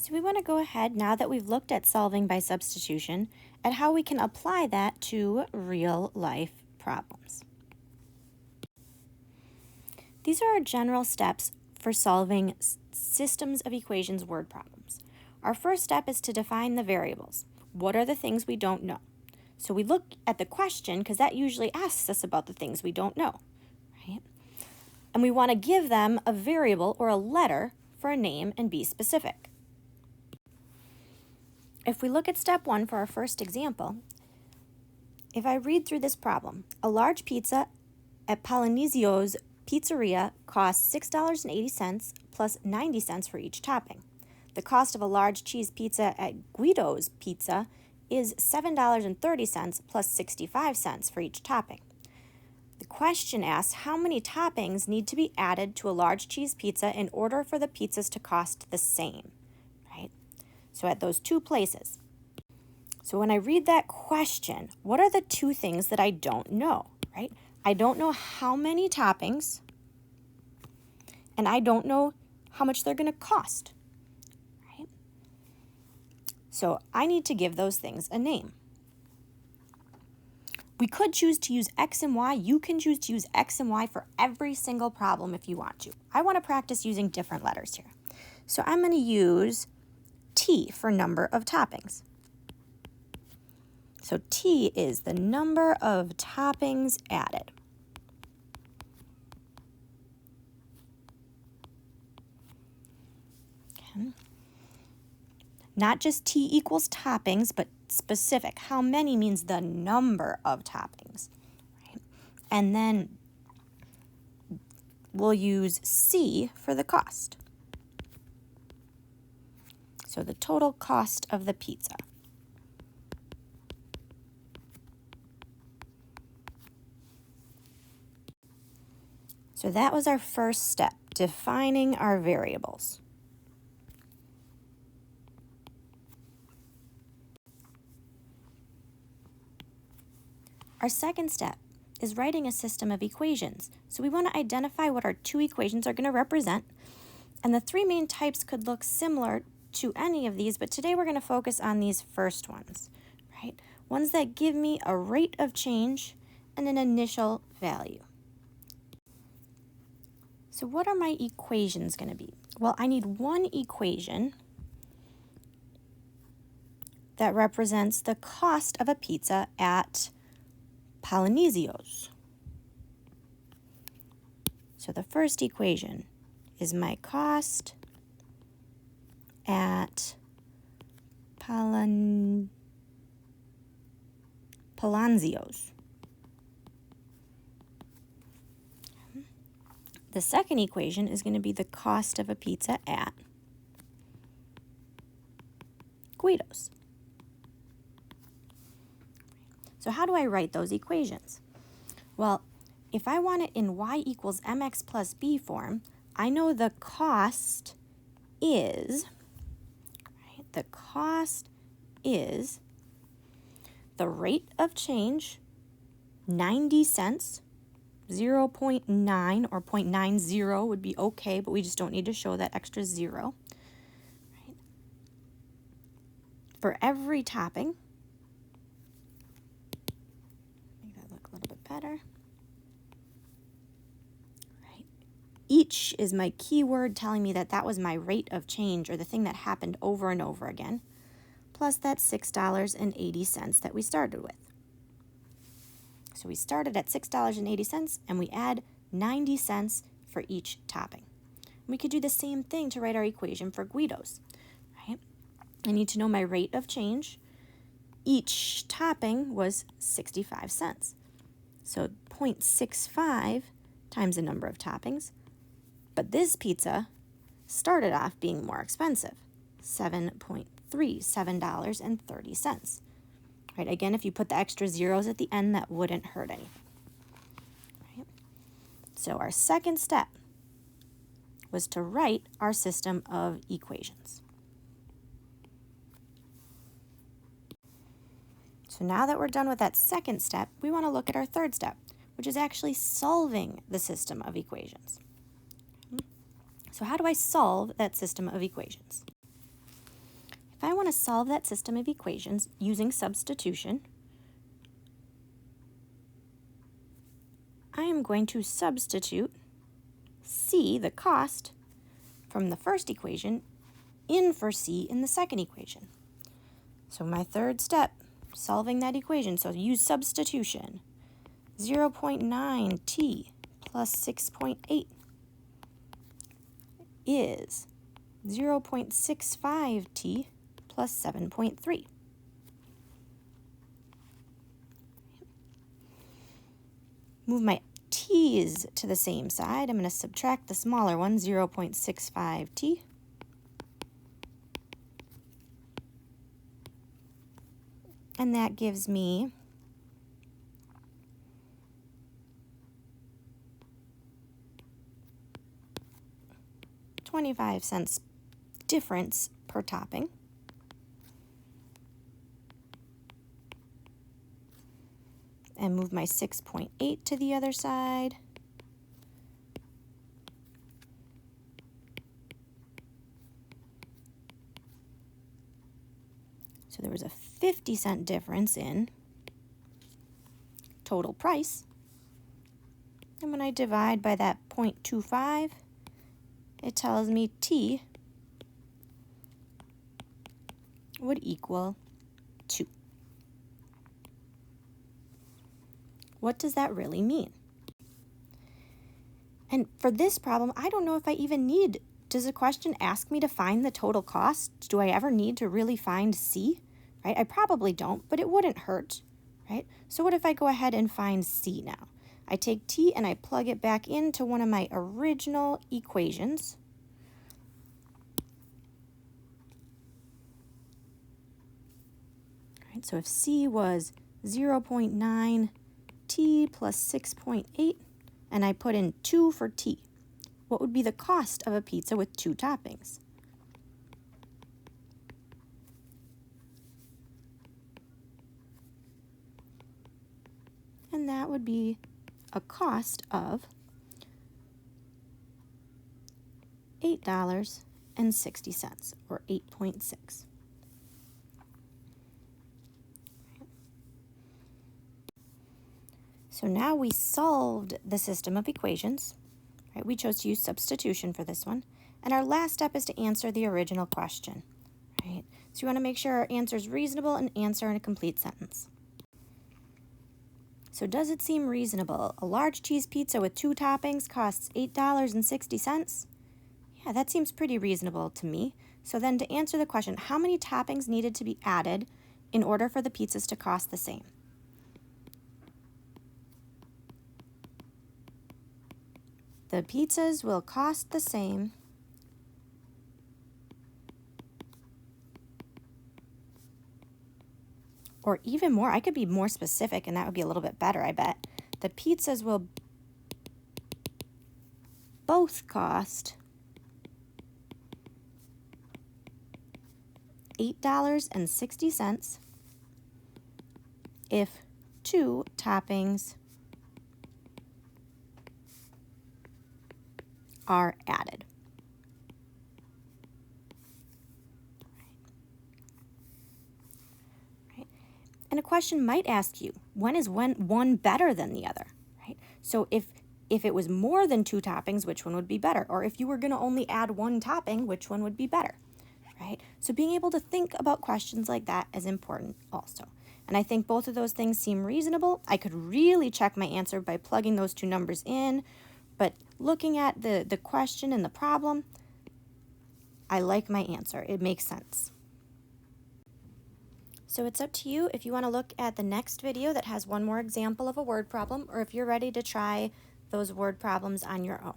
So we want to go ahead, now that we've looked at solving by substitution, at how we can apply that to real life problems. These are our general steps for solving systems of equations word problems. Our first step is to define the variables. What are the things we don't know? So we look at the question because that usually asks us about the things we don't know, right? And we want to give them a variable or a letter for a name and be specific. If we look at step 1 for our first example, if I read through this problem, a large pizza at Polynesios Pizzeria costs $6.80 plus 90 cents for each topping. The cost of a large cheese pizza at Guido's Pizza is $7.30 plus 65 cents for each topping. The question asks how many toppings need to be added to a large cheese pizza in order for the pizzas to cost the same, right? So at those two places. So when I read that question, what are the two things that I don't know, right? I don't know how many toppings, and I don't know how much they're going to cost, right? So I need to give those things a name. We could choose to use X and Y. You can choose to use X and Y for every single problem if you want to. I want to practice using different letters here. So I'm going to use T for number of toppings. So T is the number of toppings added. Okay. Not just T equals toppings, but specific. How many means the number of toppings, right? And then we'll use C for the cost. So the total cost of the pizza. So that was our first step, defining our variables. Our second step is writing a system of equations. So we want to identify what our two equations are going to represent. And the three main types could look similar to any of these, but today we're going to focus on these first ones, right? Ones that give me a rate of change and an initial value. So what are my equations going to be? Well, I need one equation that represents the cost of a pizza at Polynesios. So the first equation is my cost at Polynesios. The second equation is going to be the cost of a pizza at Guido's. So how do I write those equations? Well, if I want it in y equals mx plus b form, I know the cost is, right, the cost is the rate of change, 90 cents, 0.9 or 0.90 would be okay, but we just don't need to show that extra 0. Right? For every topping, make that look a little bit better. Right. Each is my keyword telling me that that was my rate of change or the thing that happened over and over again, plus that $6.80 that we started with. So we started at $6.80 and we add 90 cents for each topping. We could do the same thing to write our equation for Guido's, right? I need to know my rate of change. Each topping was 65 cents. So 0.65 times the number of toppings. But this pizza started off being more expensive, $7.30. Right? Again, if you put the extra zeros at the end, that wouldn't hurt anything. Right? So our second step was to write our system of equations. So now that we're done with that second step, we want to look at our third step, which is actually solving the system of equations. So how do I solve that system of equations? If I want to solve that system of equations using substitution, I am going to substitute C, the cost, from the first equation in for C in the second equation. So my third step, solving that equation, so use substitution. 0.9t plus 6.8 is 0.65t plus 7.3. Move my t's to the same side. I'm going to subtract the smaller one, 0.65t. And that gives me 25 cents difference per topping. And move my 6.8 to the other side. So there was a 50-cent difference in total price. And when I divide by that 0.25, it tells me T would equal 2. What does that really mean? And for this problem, I don't know if I even need, does the question ask me to find the total cost? Do I ever need to really find C? Right? I probably don't, but it wouldn't hurt, right? So what if I go ahead and find C now? I take T and I plug it back into one of my original equations. All right, so if C was 0.9 T plus 6.8, and I put in 2 for T, what would be the cost of a pizza with 2 toppings? And that would be a cost of $8.60, or 8.6. So now we solved the system of equations. Right? We chose to use substitution for this one. And our last step is to answer the original question. Right? So you want to make sure our answer is reasonable and answer in a complete sentence. So does it seem reasonable? A large cheese pizza with 2 toppings costs $8.60? Yeah, that seems pretty reasonable to me. So then to answer the question, how many toppings needed to be added in order for the pizzas to cost the same? The pizzas will cost the same or even more. I could be more specific and that would be a little bit better, I bet. The pizzas will both cost $8.60 if 2 toppings are added. Right. And a question might ask you, when is one better than the other? Right? So if it was more than 2 toppings, which one would be better? Or if you were going to only add 1 topping, which one would be better? Right? So being able to think about questions like that is important also. And I think both of those things seem reasonable. I could really check my answer by plugging those 2 numbers in, but looking at the question and the problem, I like my answer. It makes sense. So it's up to you if you want to look at the next video that has one more example of a word problem, or if you're ready to try those word problems on your own.